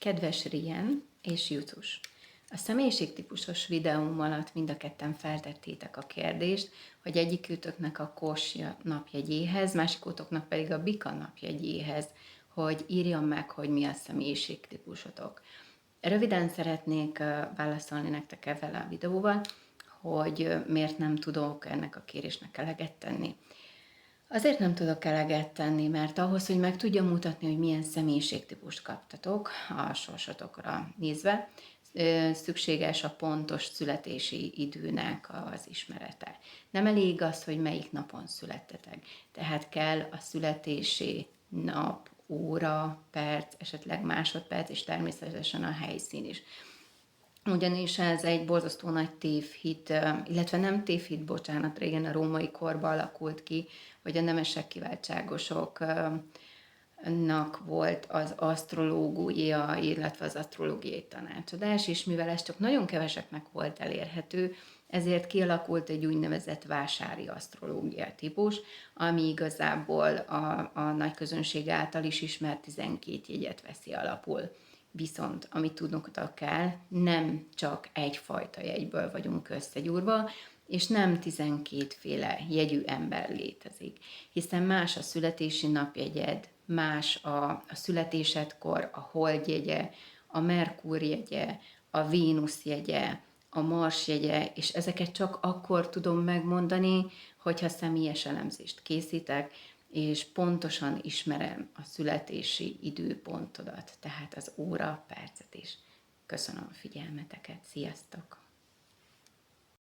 Kedves Rien és Jutus! A személyiségtípusos videóm alatt mind a ketten feltettétek a kérdést, hogy egyikőtöknek a Kos napjegyéhez, másikótoknak pedig a Bika napjegyéhez, hogy írjam meg, hogy mi a személyiségtípusotok. Röviden szeretnék válaszolni nektek ezzel a videóval, hogy miért nem tudok ennek a kérésnek eleget tenni. Azért nem tudok eleget tenni, mert ahhoz, hogy meg tudjam mutatni, hogy milyen személyiségtípust kaptatok a sorsotokra nézve, szükséges a pontos születési időnek az ismerete. Nem elég az, hogy melyik napon születtetek. Tehát kell a születési nap, óra, perc, esetleg másodperc, és természetesen a helyszín is. Ugyanis ez egy borzasztó nagy tévhit, illetve nem tévhit, bocsánat, régen a római korban alakult ki, hogy a nemesek kiváltságosoknak volt az asztrológia, illetve az asztrológiai tanácsadás, és mivel ez csak nagyon keveseknek volt elérhető, ezért kialakult egy úgynevezett vásári asztrológia típus, ami igazából a nagy közönség által is ismert 12 jegyet veszi alapul. Viszont, amit tudnotok kell, nem csak egyfajta jegyből vagyunk összegyúrva, és nem 12 féle jegyű ember létezik, hiszen más a születési napjegyed, más a születésedkor a hold jegye, a Merkur jegye, a Vénusz jegye, a Mars jegye, és ezeket csak akkor tudom megmondani, hogyha személyes elemzést készítek, és pontosan ismerem a születési időpontodat, tehát az óra, percet is. Köszönöm a figyelmeteket, sziasztok!